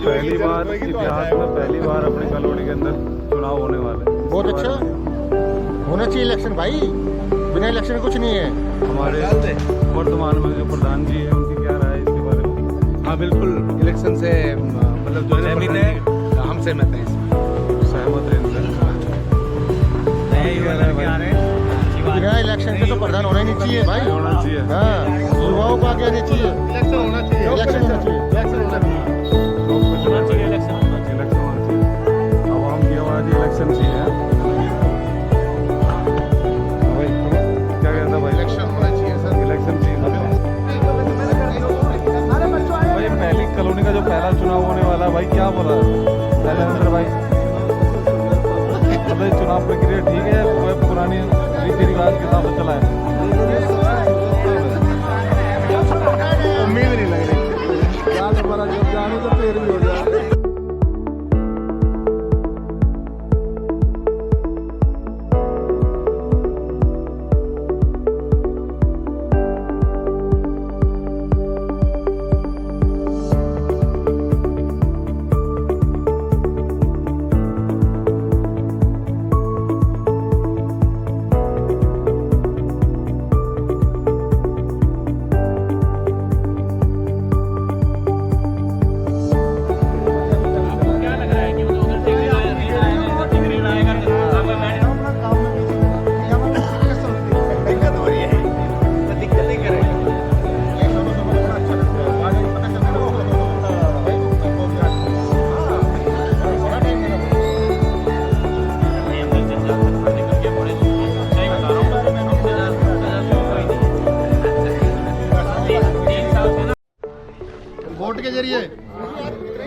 पहली बार इतिहास में पहली बार अपनी कॉलोनी के अंदर चुनाव होने वाले। बहुत अच्छा होना चाहिए इलेक्शन भाई, बिना इलेक्शन कुछ नहीं है। हमारे वर्तमान में जो प्रधान जी है उनकी क्या राय है इसके बारे में? हाँ बिल्कुल, इलेक्शन से मतलब जो सहमत है, हम सहमत हैं इसमें। सहमत है इनसे। बिना इलेक्शन के तो प्रधान होना ही नहीं चाहिए भाई, होना चाहिए। हाँ, युवाओं को आगे आना चाहिए, इलेक्शन होना चाहिए, इलेक्शन होना चाहिए, इलेक्शन होना चाहिए, इलेक्शन होना चाहिए। आवाम की आवाज़ इलेक्शन चाहिए। भाई क्या कहता भाई? इलेक्शन होना चाहिए सर, इलेक्शन चाहिए। भाई पहली कॉलोनी का जो पहला चुनाव होने वाला है भाई, क्या बोला शैलेंद्र भाई? मतलब चुनाव प्रक्रिया ठीक है या पुरानी रीति रिवाज के हिसाब से चला है? उम्मीद नहीं लग रही। हमारा जब जाने तो फिर भी हो जाए।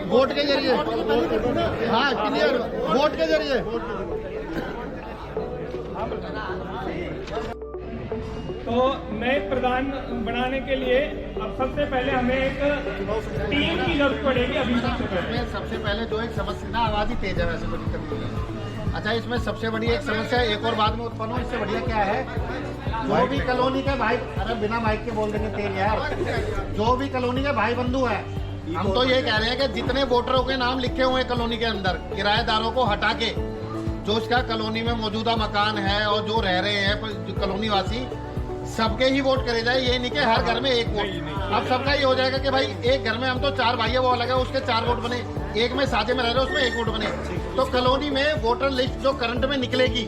वोट के जरिए, हाँ क्लियर, वोट के जरिए। तो नए प्रधान बनाने के लिए अब सबसे पहले हमें एक टीम की जरूरत पड़ेगी। अभी सबसे पहले जो एक समस्या ना, आवाज ही तेज है वैसे तो दिक्कत नहीं है। अच्छा, इसमें सबसे बड़ी एक समस्या एक और बाद में उत्पन्न हो, इससे बढ़िया क्या है, जो भी कॉलोनी के भाई, अरे बिना माइक के बोल देंगे तेज यार, जो भी कॉलोनी के भाई बंधु है, हम तो ये कह रहे हैं कि जितने वोटरों के नाम लिखे हुए हैं कॉलोनी के अंदर, किराएदारों को हटा के जो उसका कॉलोनी में मौजूदा मकान है और जो रह रहे हैं कॉलोनी वासी, सबके ही वोट करे जाए। ये नहीं कि हर घर में एक वोट। अब सबका ये हो जाएगा कि भाई एक घर में हम तो 4 भाई है, वो अलग है, उसके 4 वोट बने, एक में साझे में रह रहे उसमें 1 वोट बने। तो कॉलोनी में वोटर लिस्ट जो करंट में निकलेगी,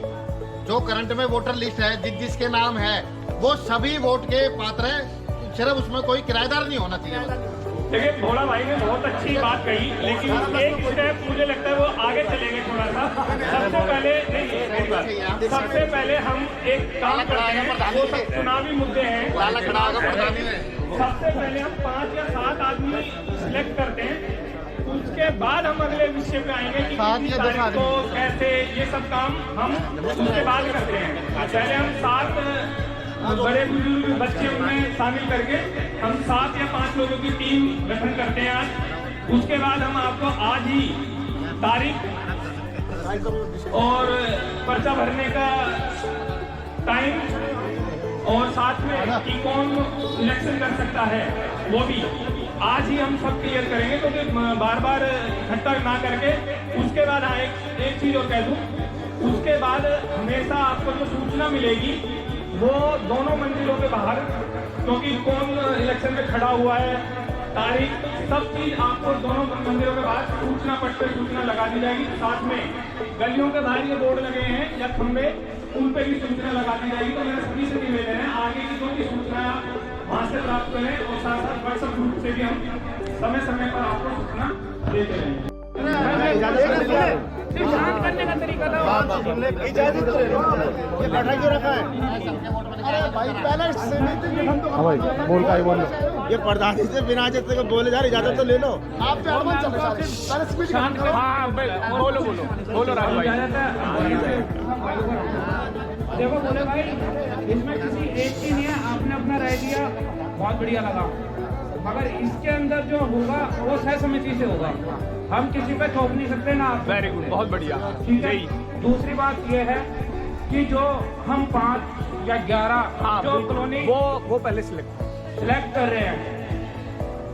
जो करंट में वोटर लिस्ट है, जिसके नाम है, वो सभी वोट के पात्र है, सिर्फ उसमें कोई किराएदार नहीं होना चाहिए। देखिए, भोला भाई ने बहुत अच्छी बात कही, लेकिन एक स्टेप मुझे लगता है वो आगे चलेंगे थोड़ा सा। सबसे पहले हम एक काम करते हैं, वो सब चुनावी मुद्दे हैं। सबसे पहले हम 5 या 7 आदमी सिलेक्ट करते हैं, उसके बाद हम अगले विषय पे आएंगे कि कितनी तारीख को कैसे, ये सब काम हम उसके बाद करते हैं। पहले हम 7 बड़े बुजुर्ग बच्चे उनमें शामिल करके हम 7 या 5 लोगों की टीम गठन करते हैं आज। उसके बाद हम आपको आज ही तारीख और पर्चा भरने का टाइम और साथ में कि कौन इलेक्शन कर सकता है वो भी आज ही हम सब क्लियर करेंगे, क्योंकि बार बार इकट्ठा ना करके। उसके बाद एक चीज और कह दूं, उसके बाद हमेशा आपको जो सूचना मिलेगी वो दोनों मंजिलों के बाहर, क्योंकि कौन इलेक्शन में खड़ा हुआ है, तारीख, सब चीज आपको दोनों मंजिलों के बाहर सूचना पट पे सूचना लगा दी जाएगी। साथ में गलियों के बाहर ये बोर्ड लगे हैं या खंबे, उन पे भी सूचना लगा दी जाएगी। तो मेरा सभी से निवेदन है, आगे की जो भी सूचना वहाँ से प्राप्त करें और साथ साथ व्हाट्सएप ग्रुप से भी हम समय समय पर आपको सूचना देते रहेंगे। शांत करने का तरीका था, इजाजत तो ये बैठा क्यों रखा है? अरे भाई पहले समिति गठन तो बोल ये प्रधान से बिना इजाजत के बोले जा रहे, इजाजत तो ले लो। आप पे अड़बन चल रहा है, शांत करो। हाँ बोलो राजू भाई। देखो बोले भाई, इसमें किसी एक की नहीं है, आपने अपना राय दिया, बहुत बढ़िया लगा, मगर इसके अंदर जो होगा वो सह समिति से होगा, हम किसी पे थोप नहीं सकते ना। वेरी गुड, बहुत बढ़िया, ठीक है। दूसरी बात यह है कि जो हम 5 या 11 जो कॉलोनी वो पहले सिलेक्ट कर रहे हैं,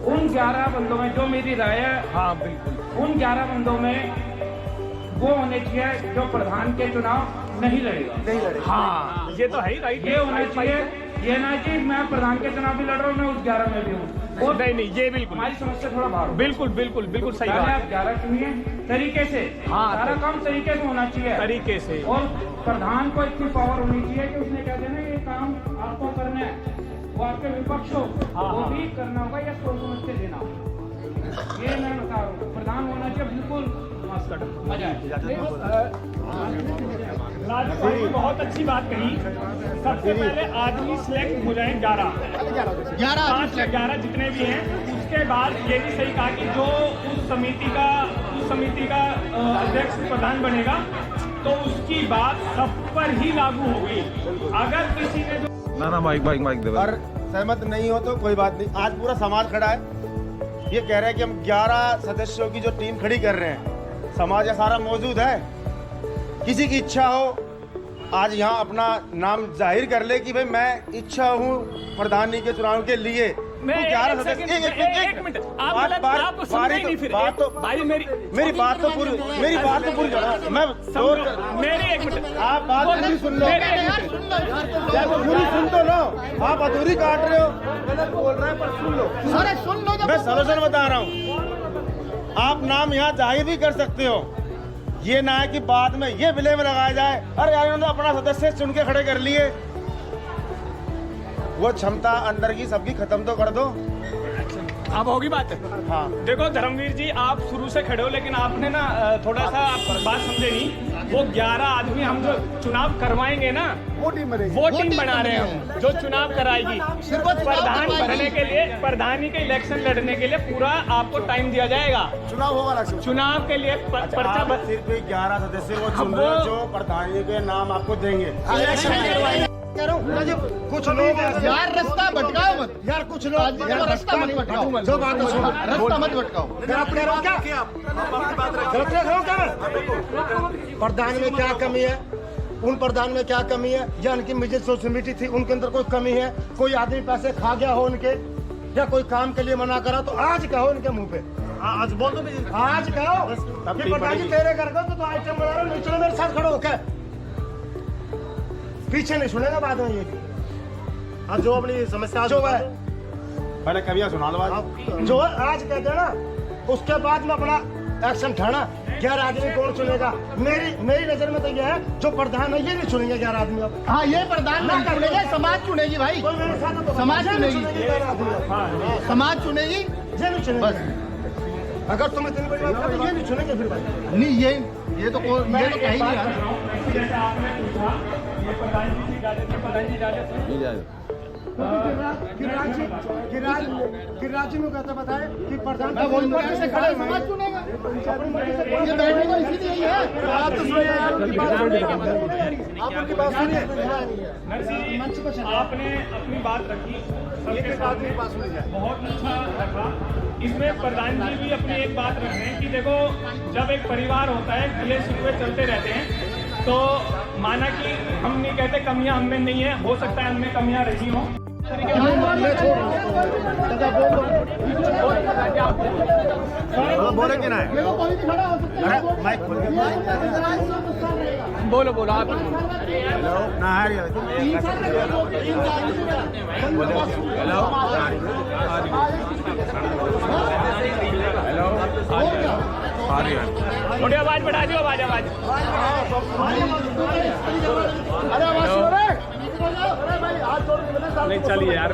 उन 11 बंदों में जो मेरी राय है, हाँ बिल्कुल, उन 11 बंदों में वो होने चाहिए जो प्रधान के चुनाव नहीं लड़ेगा। हाँ ये तो है ही राइट। ये होना चाहिए, ये ना कि मैं प्रधान के चुनाव भी लड़ रहा हूँ, मैं उस 11 में भी हूँ। और नहीं ये बिल्कुल, हमारी समस्या थोड़ा बाहर हो। बिल्कुल बिल्कुल बिल्कुल सही पहले बात आप 11 चुनिए तरीके से, हाँ, सारा काम तरीके से होना चाहिए तरीके से। और प्रधान को इतनी पावर होनी चाहिए कि उसने कह देना ये काम आपको करना है, वो आपके विपक्ष हो वो भी करना होगा या सोच समझ के देना होगा। ये मैं बता रहा हूँ, प्रधान होना चाहिए बिल्कुल मजा है। राजू भाई ने बहुत अच्छी बात कही। सबसे पहले आदमी सिलेक्ट हो जाए 11 5 या 11 जितने भी हैं। उसके बाद ये भी सही कहा कि जो उस समिति का अध्यक्ष प्रधान बनेगा तो उसकी बात सब पर ही लागू होगी। अगर किसी ने ना माइक दे। और सहमत नहीं हो तो कोई बात नहीं, आज पूरा समाज खड़ा है, ये कह रहे हैं कि हम 11 सदस्यों की जो टीम खड़ी कर रहे हैं, समाज ये सारा मौजूद है। किसी की इच्छा हो आज यहाँ अपना नाम जाहिर कर ले कि भाई मैं इच्छा हूँ प्रधानी के चुनाव के लिए। मैं तो 11 सदस्य एक मिनट आप सुनते ही नहीं फिर भाई मेरी बात तो पूरी करो। मैं मेरी एक मिनट आप बात पूरी सुन लो, पूरी सुन तो लो, आप अधूरी काट रहे हो, गलत बोल रहे हैं पर सुन लो। अरे सुन लो, मैं सलूशन बता रहा हूँ, आप नाम यहाँ जाहिर भी कर सकते हो। ये ना है कि बाद में ये ब्लेम लगाया जाए अरे यार इन्होंने अपना सदस्य चुन के खड़े कर लिए। वो क्षमता अंदर की सबकी खत्म तो कर दो। अब होगी बात। हाँ देखो धर्मवीर जी, आप शुरू से खड़े हो लेकिन आपने ना थोड़ा सा आप बात समझे नहीं। वो 11 आदमी हम जो चुनाव करवाएंगे ना, वो टीम बना रहे हैं हम जो चुनाव कराएगी। प्रधान बनने के लिए, प्रधानी के इलेक्शन लड़ने के लिए पूरा आपको टाइम दिया जाएगा। चुनाव होगा, चुनाव के लिए पर्चा आप सिर्फ 11 सदस्य को चुन रहे हो जो प्रधानी के नाम आपको देंगे। कुछ लोग यार रास्ता भटकाओ मत यार, कुछ लोग रास्ता मत भटकाओ, जो बात है सुनो, रास्ता मत भटकाओ। प्रधान में क्या कमी है, उन प्रधान में क्या कमी है, या उनकी मिजिल सोसाइटी थी उनके अंदर कोई कमी है, कोई आदमी पैसे खा गया हो उनके, या कोई काम के लिए मना करा, तो आज कहो उनके मुंह पे, आज बोल दो, आज कहो कि प्रधान जी तेरे घर को तो आइटम बना रहे हो, नीचे मेरे साथ खड़ो होकर, पीछे नहीं सुनेगा बाद में। ये आज जो अपनी समस्या जो है पहले कविया सुना लो, जो आज कहते हैं ना, उसके बाद में अपना एक्शन ठाना। 11 आदमी कौन चुनेगा? मेरी नजर में तो ये है जो प्रधान है ये नहीं चुनेंगे 11 आदमी। अब हाँ ये प्रधान ना चुनेंगे, समाज चुनेगी भाई, समाज चुनेगी, समाज चुनेगी, ये नहीं चुनेगी। अगर तुम इतनी बड़ी बात करो ये नहीं चुनेंगे फिर भाई। नहीं ये तो कहीं नहीं है। जैसे आपने पूछा ये प्रधान जी इजाजत गिरिराज में कहते बताए कि प्रधान से खड़े समाज चुनेगा, ये बैठने को इसीलिए है। आप तो सुनिए, आप उनकी बात सुनिए। आपने अपनी बात रखी, सबके सामने बहुत अच्छा रखा। इसमें प्रधान जी भी अपनी एक बात रख रहे हैं कि देखो जब एक परिवार होता है गिले शिकवे चलते रहते हैं, तो माना कि हम नहीं कहते कमियां हम में नहीं है, हो सकता है हमें कमियां रही हों। बोले कि ना माइक बोलो आप। हेलो ना थोड़ी आवाज बढ़ा दियो, आवाज नहीं चलिए यार।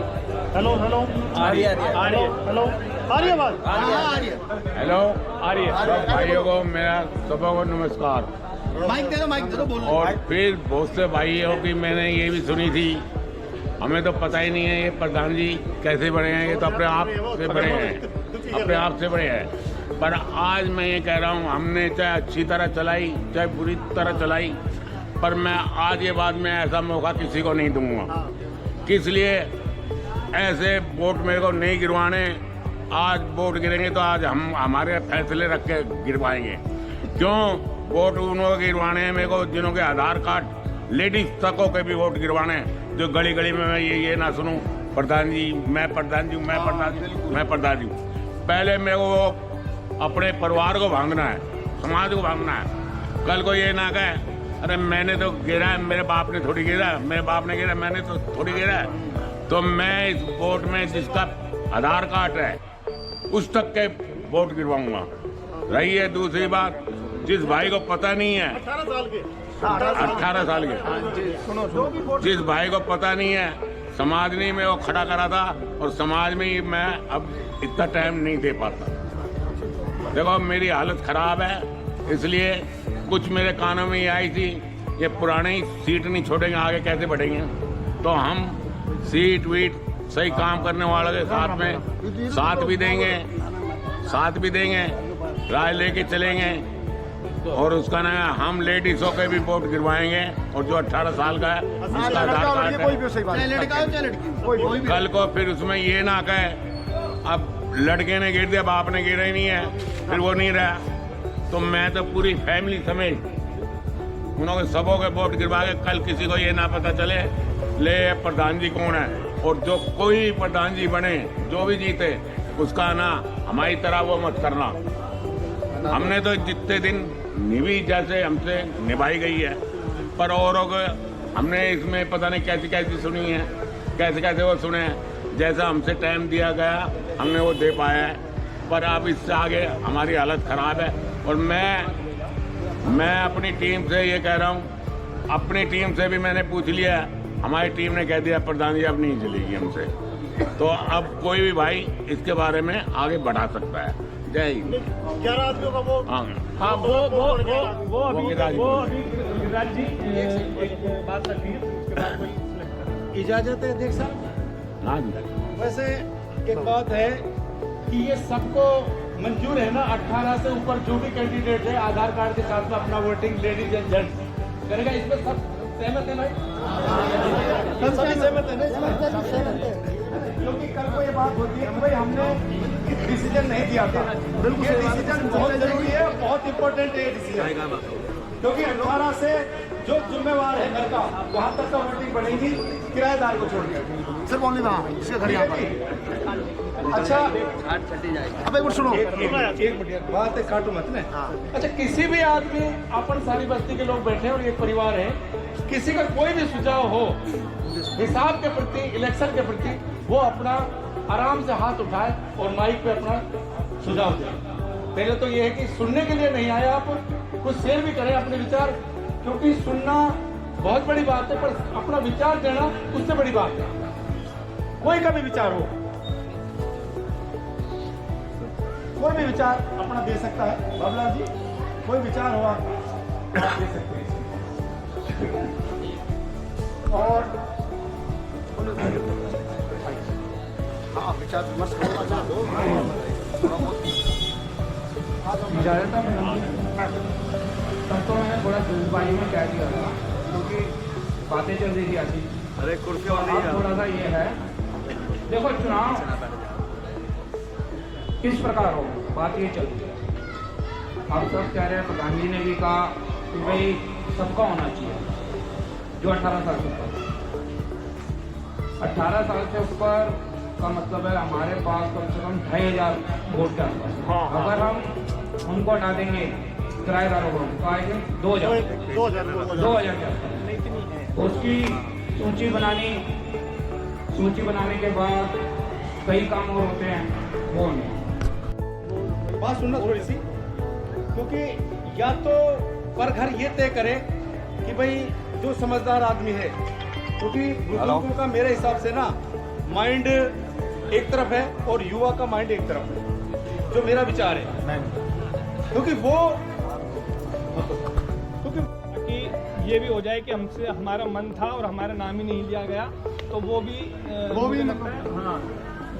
हेलो आ रही है हेलो आ रही है आवाज, हेलो आ रही है। सब भाइयों को मेरा सबों को नमस्कार। माइक दे दो बोलो। और फिर बहुत से भाइयों की मैंने ये भी सुनी थी, हमें तो पता ही नहीं है ये प्रधान जी कैसे बने हैं, ये तो अपने आप से बने हैं, पर आज मैं ये कह रहा हूँ हमने चाहे अच्छी तरह चलाई चाहे बुरी तरह चलाई, पर मैं आज ये बात में ऐसा मौका किसी को नहीं दूंगा। किस लिए ऐसे वोट मेरे को नहीं गिरवाने। आज वोट गिरेंगे तो आज हम हमारे फैसले रख के गिरवाएंगे। क्यों वोट उनको गिरवाने हैं मेरे को जिन्होंने आधार कार्ड लेडीज तकों के भी वोट गिरवाने हैं, जो गली गली में मैं ये ना सुनूं प्रधान जी मैं प्रधान जी मैं प्रधान जी मैं प्रधान जी। पहले मेरे को अपने परिवार को भांगना है, समाज को भांगना है। कल को ये ना कहे अरे मैंने तो गिरा है, मेरे बाप ने थोड़ी गिरा, मेरे बाप ने गिरा, मैंने तो थोड़ी गिरा है। तो मैं इस वोट में जिसका आधार कार्ड है उस तक के वोट गिरवाऊंगा। रही है दूसरी बात, जिस भाई को पता नहीं है 18 साल के, जिस भाई को पता नहीं है, समाज ने मैं वो खड़ा करा था और समाज में ही मैं अब इतना टाइम नहीं दे पाता। देखो मेरी हालत खराब है, इसलिए कुछ मेरे कानों में ये आई थी ये पुराने ही सीट नहीं छोड़ेंगे, आगे कैसे बढ़ेंगे। तो हम सीट वीट सही काम करने वालों के साथ में साथ भी देंगे, राय लेके चलेंगे। और उसका ना हम लेडीजों के भी वोट गिरवाएंगे और जो 18 साल का है उसका आधार कार्ड है। कल को फिर उसमें ये ना कहे अब लड़के ने गिर दिया बाप ने गिरा ही नहीं है, फिर वो नहीं रहा। तो मैं तो पूरी फैमिली समेत उन्होंने सबों के वोट गिरवा के कल किसी को ये ना पता चले ले प्रधान जी कौन है। और जो कोई प्रधान जी बने, जो भी जीते, उसका ना हमारी तरह वो मत करना। हमने तो जितने दिन निभी जैसे हमसे निभाई गई है, पर औरों को हमने इसमें पता नहीं कैसी कैसी सुनी है, कैसे कैसे वो सुने हैं। जैसा हमसे टाइम दिया गया हमने वो दे पाया है, पर अब इससे आगे हमारी हालत खराब है। और मैं अपनी टीम से ये कह रहा हूँ, अपनी टीम से भी मैंने पूछ लिया, हमारी टीम ने कह दिया प्रधान जी अब नहीं चलेगी हमसे। तो अब कोई भी भाई इसके बारे में आगे बढ़ा सकता है। जय हिंद। 11 आदमियों का वो हाँ वो अभी गिरिराज जी एक बात रखिए, उसके बाद कोई इजाजत है अध्यक्ष साहब। हाँ, वैसे एक बात है कि ये सबको मंजूर है ना, 18 से ऊपर जो भी कैंडिडेट है आधार कार्ड के साथ में अपना वोटिंग लेडीज एंड जेंट्स करेगा, इसमें सब सहमत है भाई? सभी सहमत है ना? क्योंकि कल को ये बात होती है कि भाई हमने डिसीजन नहीं दिया था। बिल्कुल ये डिसीजन बहुत जरूरी है, बहुत इंपॉर्टेंट है ये डिसीजन, क्योंकि 18 से जो जिम्मेवार है घर का वहाँ तक का वोटिंग बढ़ेगी, किराएदार को छोड़ दिया। सिर्फ ओनली वहाँ इसके घर यहाँ पर। अच्छा अब एक बार सुनो, एक मिनट बात है, काटो मत ना। अच्छा किसी भी आदमी, अपन सारी बस्ती के लोग बैठे हैं और एक परिवार है, किसी का कोई भी सुझाव हो हिसाब के प्रति, इलेक्शन के प्रति, वो अपना आराम से हाथ उठाए और माइक पे अपना सुझाव दे। पहले तो ये है कि सुनने के लिए नहीं आए, आप कुछ शेयर भी करें अपने विचार, क्योंकि सुनना बहुत बड़ी बात है, पर अपना विचार देना उससे बड़ी बात है। कोई का भी विचार हो, कोई भी विचार अपना दे सकता है। बाबूलाल जी कोई विचार हो आप दे सकते हैं। और हाँ विचार विमर्श करना चाहते हो सबको मैंने थोड़ा जल्दबाजी में क्या किया था, क्योंकि बातें चल रही थी ऐसी। अरे कुर्सी थोड़ा सा ये है, देखो चुनाव किस प्रकार हो, बात ये चल रही है। आप सब कह रहे हैं, प्रधान जी ने भी कहा कि भाई सबका होना चाहिए जो 18 साल से ऊपर। 18 साल से ऊपर का मतलब है हमारे पास कम से कम 2500 वोट के आसपास। अगर हम उनको हटा देंगे किराएदारों को, तो आएंगे 2000 के आसपास। उसकी सूची बनाने के बाद कई काम और होते हैं, वो नहीं। बात सुनना थोड़ी सी, क्योंकि या तो पर घर ये तय करे कि भाई जो समझदार आदमी है, क्योंकि बुजुर्गों का मेरे हिसाब से ना माइंड एक तरफ है और युवा का माइंड एक तरफ है, जो मेरा विचार है। क्योंकि वो कि ये भी हो जाए कि हमसे हमारा मन था और हमारा नाम ही नहीं लिया गया, तो वो भी हाँ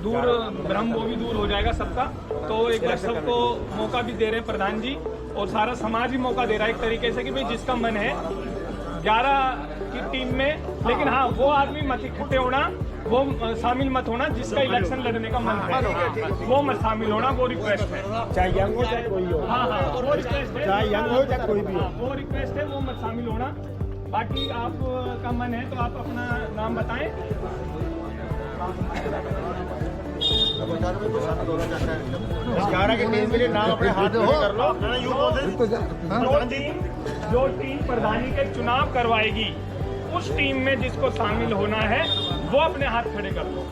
दूर भ्रम वो भी दूर हो जाएगा सबका। तो एक बार सबको मौका भी दे रहे हैं प्रधान जी, और सारा समाज भी मौका दे रहा है एक तरीके से कि भाई जिसका मन है 11 की टीम में, लेकिन हाँ वो आदमी मत इकट्ठे होना, वो शामिल मत होना जिसका इलेक्शन लड़ने का मन है, वो मत शामिल होना, वो रिक्वेस्ट है। चाहे यंग हो चाहे कोई हो, हाँ वो रिक्वेस्ट है, चाहे यंग हो चाहे कोई भी हो, वो रिक्वेस्ट है, वो मत शामिल होना। बाकी आप का मन है तो आप अपना नाम बताएं। 11 की टीम के लिए नाम अपने हाथ में कर लो। जो टीम प्रधानी के चुनाव करवाएगी उस टीम में जिसको शामिल होना है वो अपने हाथ खड़े कर लो।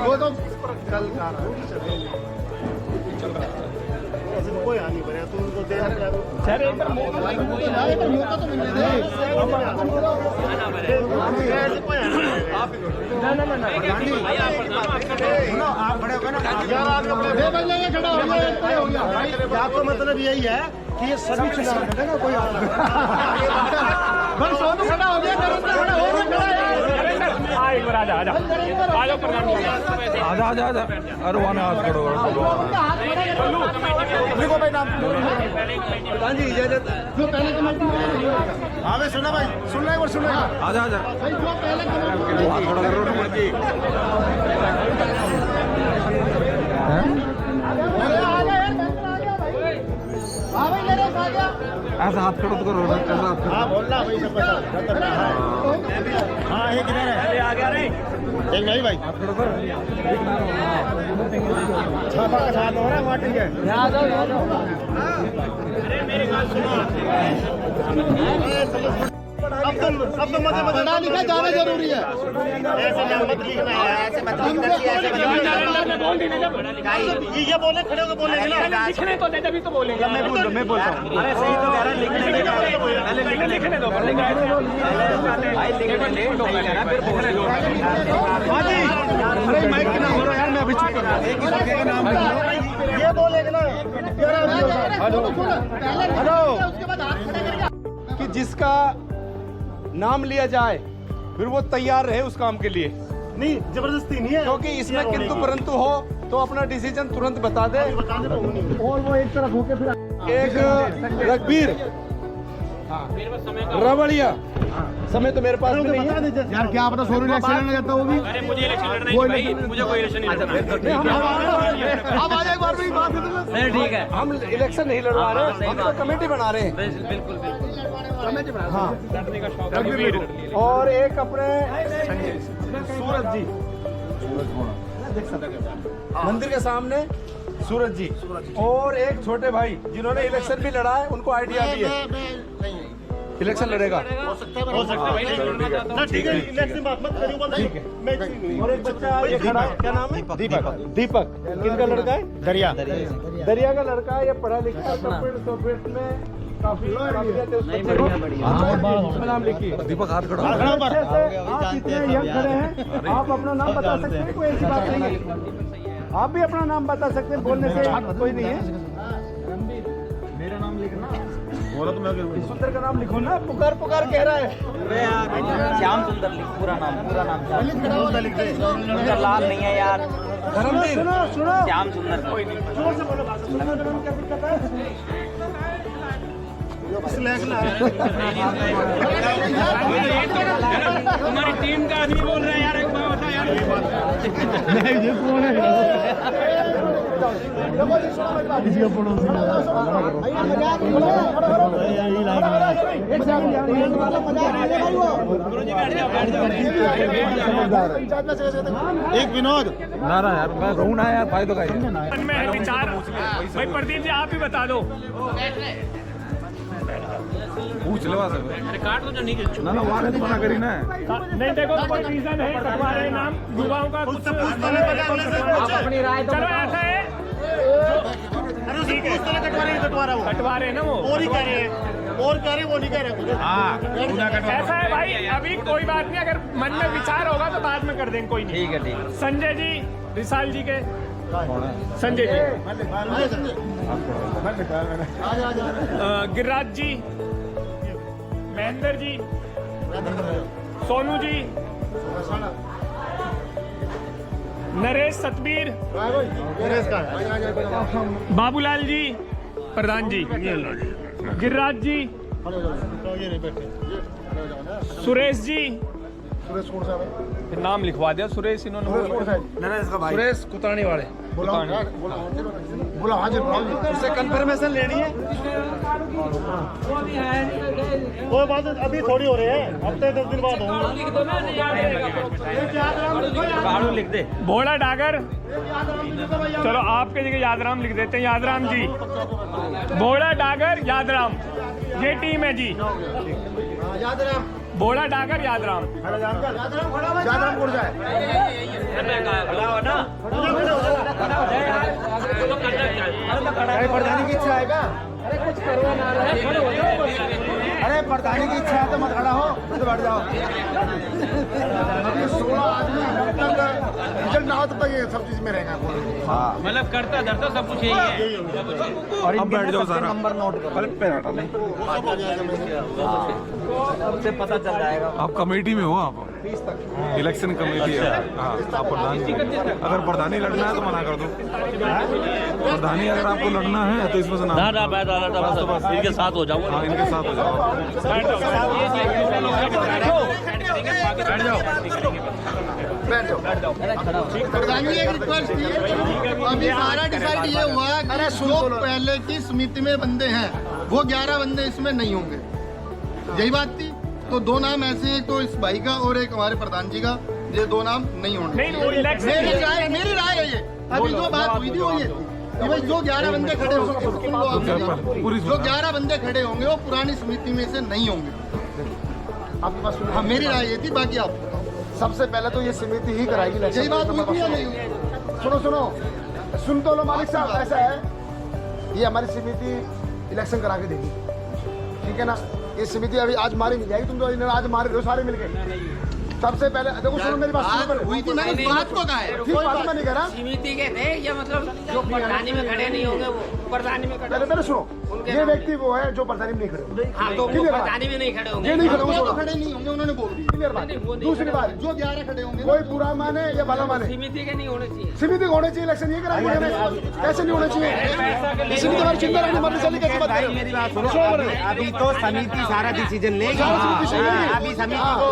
वो तो कल का कोई आ नहीं बना, तू उनको देना पड़ेगा। सर एक बार मौका तो मिलने दे। आप खड़े हो गए ना, आपका मतलब यही है कि ये सभी चुनाव है ना, कोई बस सोनू खड़ा हो गया, नरेंद्र खड़ा हो गया, एक बार आजा आजा आजा प्रधान आजा आजा आजा अरे वाना हाथ करो प्रधान जी इजाजत। जो पहले कमेटी में हाँ भाई सुना भाई, सुन रहे सुन रहे। आजा आजा भाई जो पहले कमेटी हाथ खड़ा करो नंबर जी हाँ भाई ले रहे आ गया। ऐसा हाथ खड़ा तो करो ना, ऐसा हाथ हाँ बोलना भाई सबका साथ। हाँ एक इधर है, आ गया रे एक नहीं भाई। छापा का साथ हो रहा है वहाँ, ठीक है। अब तो मजे पढ़ा लिखा जाना जरूरी है। ऐसे मत लिखना है, ऐसे मत लिखना चाहिए, ऐसे मत लिखना। ये बोले खड़े होकर बोले लिखने तो दे तभी तो बोलेंगे। मैं बोलता हूँ अरे सही तो कह रहा है, लिखने दो लिखने दो भाई लिखने दो फिर बोलने दो। हाँ जी, अरे माइक ना हो रहा यार, मैं अभी चुप कर रहा हूँ। ये बोलेगा ना हेलो हेलो, उसके बाद हाथ खड़े करके कि जिसका नाम लिया जाए फिर वो तैयार रहे उस काम के लिए, नहीं जबरदस्ती नहीं है, क्योंकि इसमें किंतु परंतु हो तो अपना डिसीजन तुरंत बता दे। और वो एक तरफ होके फिर एक रघबीर रवड़िया समय तो मेरे पास में नहीं है। यार क्या आपने सोनू इलेक्शन लड़ना चाहता वो भी। अरे मुझे इलेक्शन लड़ना है भाई, मुझे कोई इलेक्शन नहीं लड़ना। अब आ जाए एक बार भी बात ठीक है हम इलेक्शन नहीं लड़वा रहे, हम तो कमेटी बना रहे हैं। बिल्कुल हाँ, और एक अपने सूरज जी मंदिर के सामने, सूरज जी, और एक छोटे भाई जिन्होंने इलेक्शन भी लड़ा है, उनको आइडिया भी है इलेक्शन लड़ेगा। हो सकता है ना, ठीक है इलेक्शन बात मत करिए, बोल ठीक है। और एक बच्चा ये खड़ा है, क्या नाम है? दीपक। दीपक किनका लड़का है? दरिया दरिया का लड़का है, ये पढ़ा लिखा है, सॉफ्टवेयर में काफी काबिलियत है उस बच्चे को। नाम लिखिए दीपक हाथ खड़ा अच्छे से आप इतने यंग खड़े हैं, आप अपना नाम बता सकते हैं, कोई ऐसी बात नहीं है। आप भी अपना नाम बता सकते हैं, बोलने से कोई नहीं है। मेरा नाम लिखना, बोला तो मैं सुंदर का नाम लिखो ना, पुकार पुकार कह रहा है। श्याम सुंदर लिख, पूरा नाम सुंदर लाल नहीं है यार, धर्मवीर। सुनो सुनो, श्याम सुंदर। जोर से बोलो बात। सुनो धर्म क्या दिक्कत है? तुम्हारी टीम का आदमी बोल रहा है यार, एक बार बता यार। एक विनोद ना ना यार, मैं कहूँ ना यार, फायदा का ही मन में है विचार भाई, प्रदीप जी आप ही बता दो। पूछ ले वहाँ से। रिकॉर्ड तो जो नहीं ना ना वहाँ तो मना करी ना। नहीं देखो कोई रीजन है कटवा रहे नाम युवाओं का कुछ अपनी राय तो चलो ऐसा है अरे उसे पूछ तो कटवा रहा है कटवा रहे हैं ना वो और ही कह रहे हैं, और कह रहे हैं, वो नहीं कह रहे। हाँ ऐसा है भाई, अभी कोई बात नहीं, अगर मन में विचार होगा तो बाद में कर देंगे, कोई नहीं। ठीक है, ठीक है। संजय जी, विशाल जी के संजय जी, गिरिराज जी, महेंद्र जी, सोनू जी, नरेश सतबीर, बाबूलाल जी, प्रधान जी, गिरिराज जी, सुरेश जी, सुरेश कौन साहब है? फिर नाम लिखवा दिया सुरेश इन्होंने सुरेश कौन साहब? नरेश का भाई। सुरेश कुतानी वाले बोला बोला हाजिर उससे कंफर्मेशन लेनी है। वो बात अभी थोड़ी हो रही है, हफ्ते 10 दिन बाद होंगे। लिख दे। भोला डागर, चलो आपके जगह यादराम लिख देते हैं। यादराम जी, भोला डागर यादराम, ये टीम है जी। यादराम भोला डागर यादराम। यादराम कौन सा है? अरे प्रधानी की इच्छा है क्या? अरे प्रधानी की इच्छा है तो मत खड़ा हो, तो बैठ जाओ। 16 आदमी जब तक रिजल्ट ना हो तब तक ये सब चीज में रहेगा। हाँ मतलब करता धरता सब कुछ यही है। और अब बैठ जाओ सारा नंबर नोट करो। पलट पे हटा नहीं। सबसे पता चल जाएगा। आप कमेटी में हो, आप इलेक्शन कमेटी है। हाँ आप प्रधानी, अगर प्रधानी लड़ना है तो मना कर दो। प्रधानी अगर आपको लड़ना है तो इसमें से नाम बस इनके साथ हो जाऊंगा। हाँ इनके साथ हो जाओ। प्रधान जी एक रिक्वेस्ट थी, अभी सारा डिसाइड ये हुआ है कि जो पहले की समिति में बंदे हैं वो 11 बंदे इसमें नहीं होंगे, यही बात थी। तो 2 नाम ऐसे हैं, तो इस भाई का और एक हमारे प्रधान जी का, ये 2 नाम नहीं होंगे। नहीं, वो इलेक्शन मेरी राय है ये। अभी जो बात हुई थी वो ये कि भाई जो 11 बंदे खड़े होंगे, सुन लो आप मेरी, जो 11 बंदे खड़े होंगे वो पुरानी समिति में से नहीं होंगे। आपके पास हाँ मेरी राय ये थी, बाकी आप सबसे पहले तो ये समिति ही कराएगी। यही बात हुई थी या नहीं? सुनो सुनो, सुन तो लो मालिक साहब, ऐसा है ये हमारी समिति इलेक्शन करा के देगी, ठीक है ना। ये समिति अभी आज मारी मिल जाएगी, तुम तो आज मारे रहे हो सारे मिलके। सबसे पहले देखो, सुनो मेरी बात, सुनो हुई थी, मैंने बात को कहा है। ठीक बात मैं नहीं कह रहा। समिति के थे या मतलब जो प्रधानी में खड़े नहीं होंगे वो प्रधानी में खड़े पहले सुनो, ये व्यक्ति वो है जो प्रधानी में नहीं खड़े होंगे। हाँ तो वो प्रधानी में नहीं खड़े होंगे। ये नहीं खड़े वो तो होंगे, खड़े नहीं होंगे, उन्होंने बोल दिया। क्लियर बात। दूसरी बात, जो 11 खड़े होंगे कोई बुरा माने या भला माने, समिति के नहीं होने चाहिए। समिति होने चाहिए। इलेक्शन ये कराएंगे हमें, कैसे नहीं होने चाहिए? समिति हमारी चिंता रखनी, मरनी चली कैसे बात करें? मेरी बात सुनो, अभी तो समिति सारा डिसीजन लेगी। अभी समिति को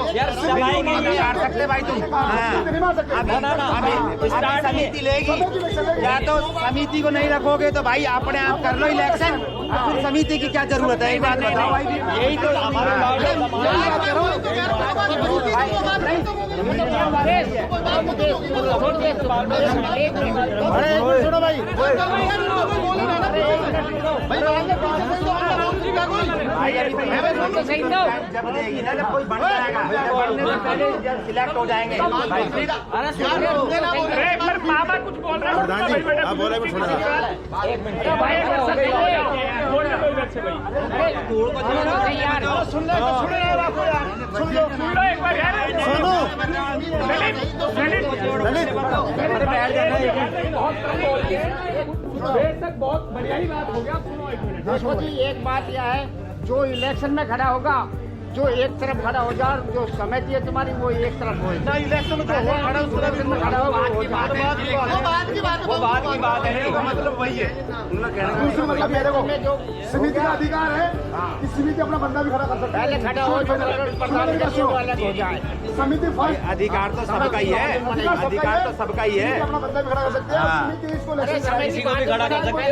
भाई तुम नहीं मार सकते। समिति लेगी, या तो समिति को नहीं रखोगे तो भाई अपने आप कर लो इलेक्शन, फिर समिति की क्या जरूरत है? एक बात बताओ भाई, यही तो सुनो भाई, जब देगी ना, जब कोई बन जाएगा, बनने से पहले सिलेक्ट हो जाएंगे। एक बार मामा कुछ बोल रहे हैं। प्रधान जी आप बोल रहे हैं, सुनो एक बार यार, बेशक बहुत बढ़िया ही बात हो गया। सुनो एक मिनट। देखो जी, एक बात यह है, जो इलेक्शन में खड़ा होगा, जो एक तरफ खड़ा हो जाए, जो समिति है तुम्हारी वो एक तरफ हो। इलेक्शन में जो हो खड़ा उस इलेक्शन में खड़ा हो, वो बात की बात है, मतलब वही है। दूसरा मतलब ये देखो, समिति का अधिकार है कि समिति अपना बंदा भी खड़ा कर सकता है। पहले खड़ा हो जो प्रधान का सीट अलग हो जाए। समिति फर्स्ट, अधिकार तो सबका ही है, अधिकार तो सबका ही है। अपना बंदा भी खड़ा कर सकते हैं। समिति इसको समिति को भी खड़ा कर सकते हैं।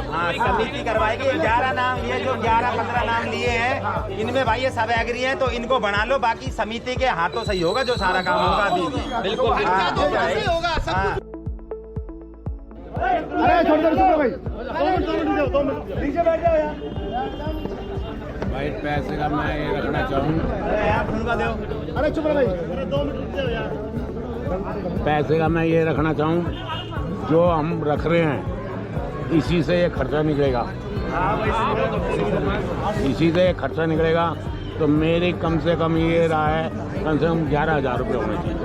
हाँ समिति करवाएगी। 11 नाम लिए, जो 11-15 नाम लिए हैं, इनमें भाई ये सब एग्री हैं, तो इनको बना लो। बाकी समिति के हाथों से ही होगा जो सारा काम होगा। अभी बिल्कुल होगा सब। अरे छोड़ दो भाई, 2 मिनट नीचे बैठ जाओ यार। भाई पैसे का मैं ये रखना चाहूँ, अरे चुप रहो भाई, 2 मिनट दो यार। पैसे का मैं ये रखना चाहूँ, जो हम रख रहे हैं इसी से ये खर्चा निकलेगा, इसी से ये खर्चा निकलेगा। तो मेरी कम से कम ये रहा है, कम से कम 11,000 रुपये होने चाहिए।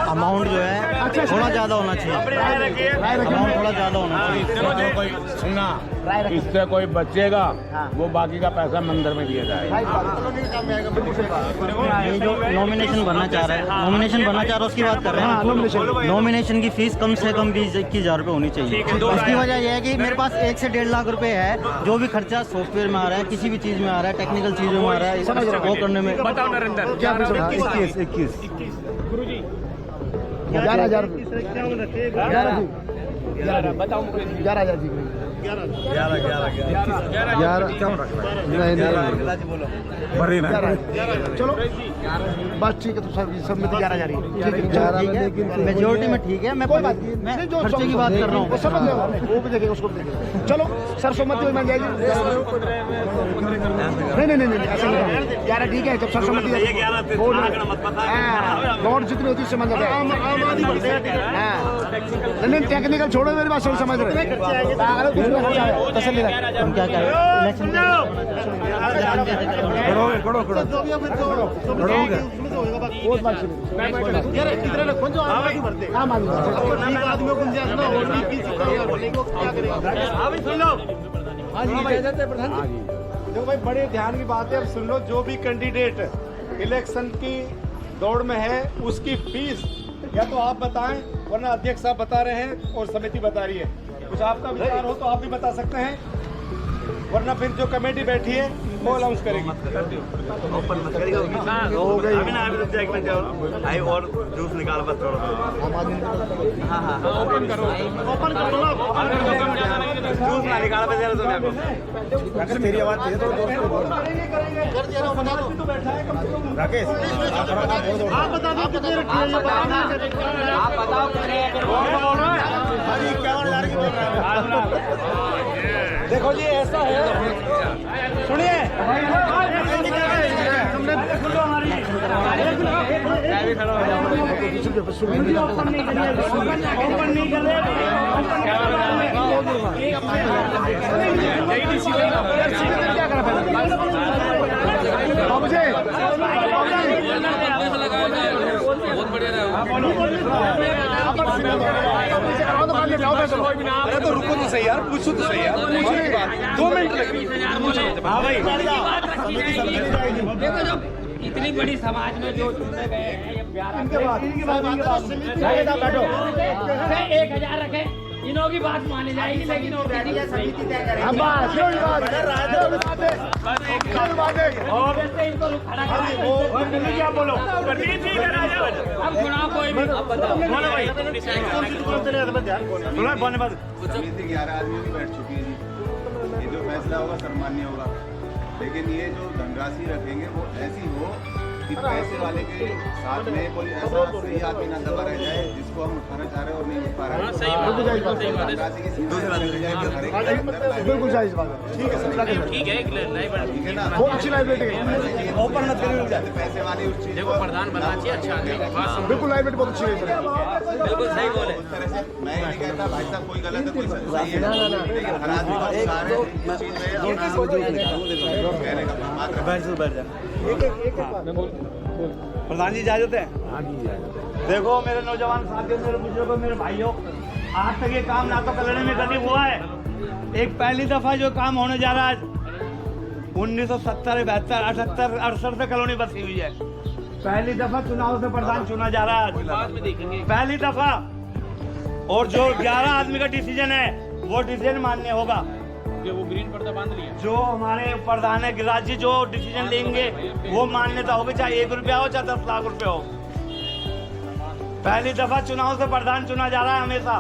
अमाउंट जो है थोड़ा ज्यादा होना चाहिए। अमाउंट थोड़ा ज्यादा होना चाहिए। सुनना, राय रखें। इससे कोई बचेगा हाँ। वो बाकी का पैसा मंदिर में दिया जाएगा। ये जो नॉमिनेशन भरना चाह रहा है, नॉमिनेशन भरना चाह रहा है उसकी बात कर रहे हैं। नॉमिनेशन की फीस कम से कम 20-21 रुपये होनी चाहिए। उसकी वजह यह है कि मेरे पास 1 से 1.5 लाख रुपए है, जो भी खर्चा सॉफ्टवेयर में आ रहा है, किसी भी चीज़ में आ रहा है, टेक्निकल चीज़ों में आ रहा है, वो करने में। बताओ नरेंद्र, 21 गुरुजी 11,000 बताओ मुकेश जी। 11,000 जी 11 क्या रख रहा है? भरी ना चलो बस ठीक है। तो सब में तो 11,000 ही मेजोरिटी में ठीक है। मैं कोई बात नहीं, मैं जो खर्चे की बात कर रहा हूँ। वो समझ लेगा, वो भी देखेगा, उसको भी देखेगा। चलो सरसोमती में जाएगी। नहीं ऐसा नहीं 11 ठीक है। जब सरसोमती लॉर्ड जितनी होती है समझ जाता है। नहीं टेक्निकल छोड़ो, मेरी बात सही समझ रहे तसल्ली रख। हम क्या करें इलेक्शन देखो भाई, बड़े ध्यान की बात है। अब सुन लो, जो भी कैंडिडेट इलेक्शन की दौड़ में है उसकी फीस या तो आप बताएं, वरना अध्यक्ष साहब बता रहे हैं और समिति बता रही है। कुछ आपका विचार हो तो आप भी बता सकते हैं, वरना फिर जो कमेटी बैठी है वो अनाउंस करेगी। और जूस निकाल बस जूस ना निकाल बस तेरी आवाज राकेश आप बता दो कितने रखी है। आप बताओ देखो जी, ऐसा है, सुनिए तो रुको तो सही यार, पूछो तो सही यार, 2 मिनट लगे। हाँ भाई, देखो जो इतनी बड़ी समाज में जो चुने गए हैं, ये 1,000 रखे, इनों की बात मानी जाएगी, लेकिन वो समिति तय करेगी। क्या बोलो हम चुनाव कोई भी बोलो भाई। समिति 11 आदमी भी बैठ चुकी है जी। ये जो फैसला होगा सर्वमान्य होगा, लेकिन ये जो धनराशि रखेंगे वो ऐसी हो कि पैसे वाले के साथ में कोई ऐसा सही आदमी ना दबा रह जाए जिसको हम उठाना चाह रहे हैं और नहीं उठा रहे हैं। धनराशि की बिल्कुल सही बात है। ठीक है, ठीक है ना, बहुत अच्छी लाइब्रेरी है। ओपन मत करिए पैसे वाली उस चीज को प्रधान बनना चाहिए। अच्छा, बिल्कुल लाइब्रेरी बहुत अच्छी है। बिल्कुल सही बोले। उस तरह से मैं ये नहीं कहता भाई साहब कोई गलत है कोई सही है, लेकिन हर आदमी को अधिकार है इस चीज में कहने का मात्र। प्रधान जी इजाजत है? देखो मेरे नौजवान साथियों, मेरे बुजुर्गों, मेरे भाइयों, आज तक ये काम ना तो कल्याण में कभी हुआ है। एक पहली दफा जो काम होने जा रहा है 1970, 72, 78, 68 से कॉलोनी बसी हुई है। पहली दफा चुनाव से प्रधान चुना जा रहा है, पहली दफा। और जो 11 आदमी का डिसीजन है वो डिसीजन मान्य होगा। वो ग्रीन पर्दा बांध लिया। जो हमारे प्रधान है गिरिराज जी जो डिसीजन लेंगे वो मान्यता होगी, चाहे 1 रुपया हो चाहे 10 लाख रुपए हो। पहली दफा चुनाव से प्रधान चुना जा रहा है, हमेशा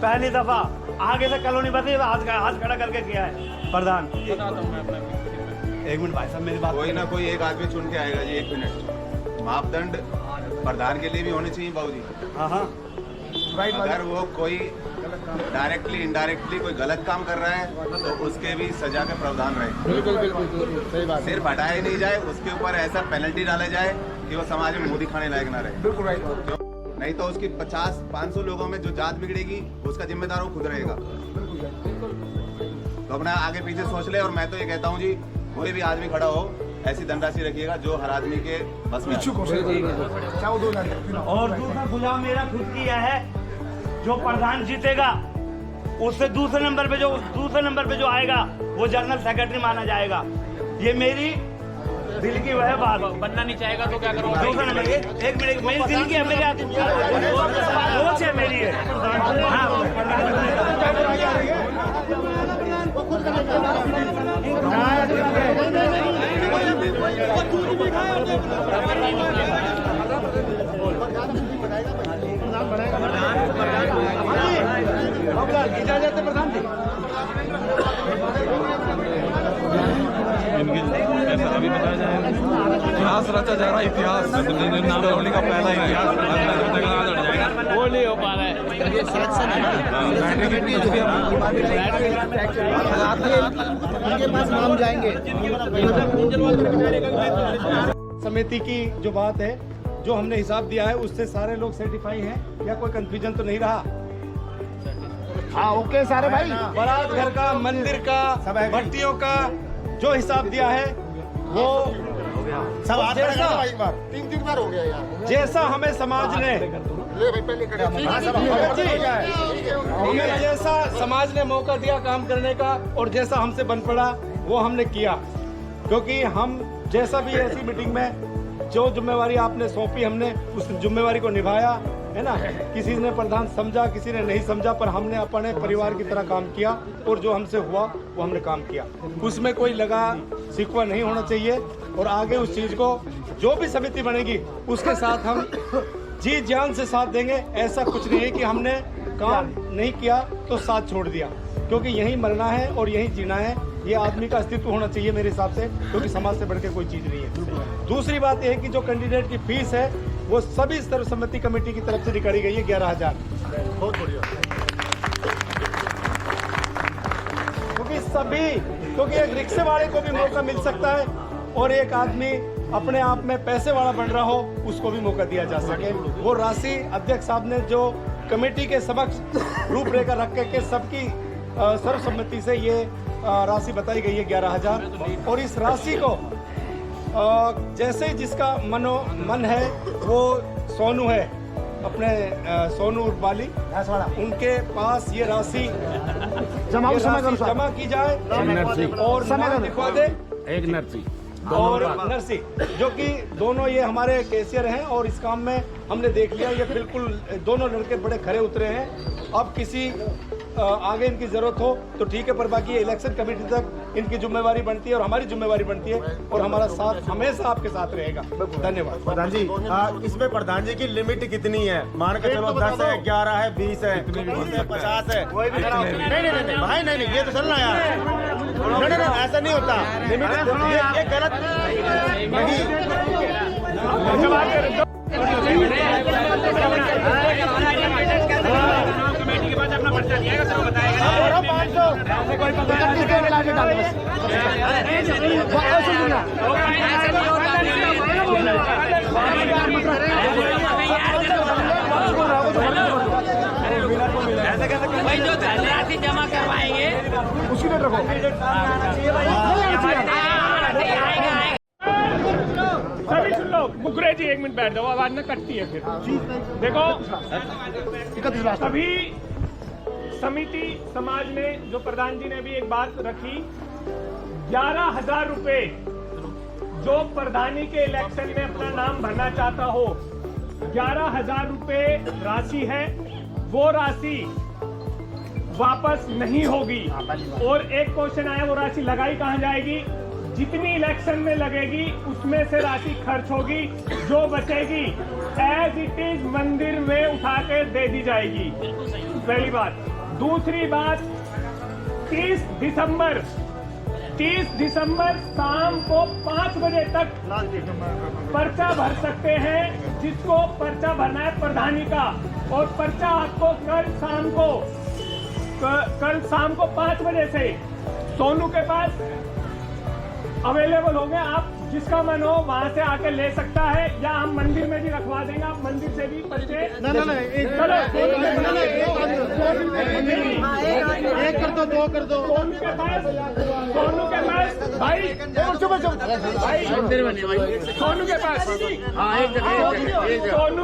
पहली दफा। आगे से कॉलोनी बसी हाथ खड़ा करके किया है प्रधान। 1 मिनट भाई साहब, मेरी बात। कोई ना कोई एक आदमी चुन के आएगा जी। 1 मिनट। मापदंड प्रधान के लिए भी होने चाहिए बाबू जी। हाँ, अगर वो कोई डायरेक्टली इनडायरेक्टली कोई गलत काम कर रहा है तो उसके भी सजा के प्रावधान रहे। बिल्कुल सही बात। सिर्फ हटाया नहीं जाए, उसके ऊपर ऐसा पेनल्टी डाला जाए कि वो समाज में मोदी खाने लायक ना रहे। बिल्कुल राइट। नहीं तो उसकी 50-500 लोगों में जो जात बिगड़ेगी उसका जिम्मेदार वो खुद रहेगा। तो अपना आगे पीछे सोच ले। और मैं तो ये कहता हूँ जी, कोई भी आदमी खड़ा हो ऐसी धनराशि रखिएगा जो हर आदमी के बस में। और दूसरा सुझाव मेरा खुद की यह है, जो प्रधान जीतेगा उससे दूसरे नंबर पे जो आएगा वो जनरल सेक्रेटरी माना जाएगा। ये मेरी दिल की वह बात। बनना नहीं चाहेगा तो क्या करूँगा? दूसरा नंबर एक मिनट, मेरी दिल की है, मेरी सोच है मेरी है। इजाजत है प्रधान जी। अभी बताया जाएगा इतिहास रचा जा रहा है। इतिहास नाम होने का पहला इतिहास वो नहीं हो पा रहा है। उनके पास नाम जाएंगे। समिति की जो बात है, जो हमने हिसाब दिया है उससे सारे लोग सर्टिफाई हैं या कोई कंफ्यूजन तो नहीं रहा? हाँ ओके सारे भाई। बारात घर का, मंदिर का, भट्टियों का जो हिसाब दिया है वो सब हाथ खड़ा करो भाई, एक बार 3 बार हो गया यार। जैसा हमें समाज ने हमें जैसा समाज ने मौका दिया काम करने का और जैसा हमसे बन पड़ा वो हमने किया, क्योंकि हम जैसा भी ऐसी मीटिंग में जो जिम्मेवारी आपने सौंपी हमने उस जिम्मेवारी को निभाया है ना। किसी ने प्रधान समझा, किसी ने नहीं समझा, पर हमने अपने परिवार की तरह काम किया और जो हमसे हुआ वो हमने काम किया। उसमें कोई लगा शिकवा नहीं होना चाहिए और आगे उस चीज को जो भी समिति बनेगी उसके साथ हम जी जान से साथ देंगे। ऐसा कुछ नहीं है कि हमने काम नहीं किया तो साथ छोड़ दिया, क्योंकि यहीं मरना है और यहीं जीना है। ये आदमी का अस्तित्व होना चाहिए मेरे हिसाब से, क्योंकि समाज से बढ़कर कोई चीज नहीं है। दूसरी बात यह है कि जो कैंडिडेट की फीस है वो सभी सर्वसम्मति कमेटी की तरफ से निकाली गई है 11,000। बहुत बढ़िया। क्योंकि एक रिक्शे वाले को भी मौका मिल सकता है और एक आदमी अपने आप में पैसे वाला बन रहा हो उसको भी मौका दिया जा सके। वो राशि अध्यक्ष साहब ने जो कमेटी के समक्ष रूपरेखा रख के सबकी सर्वसम्मति से ये राशि बताई गई है 11,000। और इस राशि को जैसे जिसका मन है, वो सोनू है अपने सोनू वाली, उनके पास ये राशि जमा की जाए और नाम लिखवा दे। एक नर्सी और नरसी, जो कि दोनों ये हमारे कैशियर हैं और इस काम में हमने देख लिया ये बिल्कुल दोनों लड़के बड़े खरे उतरे हैं। अब किसी आगे इनकी जरूरत हो तो ठीक है, पर बाकी इलेक्शन कमेटी तक इनकी जिम्मेवारी बनती है और हमारी जिम्मेवारी बनती है और हमारा साथ हमेशा आपके साथ रहेगा। धन्यवाद। प्रधान जी, इसमें प्रधान जी की लिमिट कितनी है? मान के चलो 10 है, 11 है, 20 है, 50 है। नहीं भाई, नहीं ये तो चलना यार। नहीं ऐसा नहीं होता। लिमिट ये गलत कमेटी के बाद अपना पर्चा दिएगा, सब बताएगा। भाई जो धनराशि जमा करवाएंगे उसी में रखो। सभी सुन लो। मुकरे जी 1 मिनट बैठ जाओ, आवाज ना कटती है फिर। देखो सभी समिति समाज ने, जो प्रधान जी ने भी एक बात रखी, 11,000 रुपए जो प्रधानी के इलेक्शन में अपना नाम भरना चाहता हो, 11,000 रुपए राशि है। वो राशि वापस नहीं होगी। और एक क्वेश्चन आया, वो राशि लगाई कहाँ जाएगी? जितनी इलेक्शन में लगेगी उसमें से राशि खर्च होगी, जो बचेगी एज इट इज मंदिर में उठा के दे दी जाएगी। पहली बात। दूसरी बात, 30 दिसंबर शाम को 5 बजे तक पर्चा भर सकते हैं, जिसको पर्चा भरना है प्रधानी का। और पर्चा आपको कल शाम को 5 बजे से सोनू के पास अवेलेबल होंगे। आप जिसका मन हो वहां से आके ले सकता है, या हम मंदिर में भी रखवा देंगे। आप मंदिर से भी पर्चे एक कर दो, 2 कर दो। सोनू के पास भाई मंदिर में नहीं भाई, सोनू के पास सोनू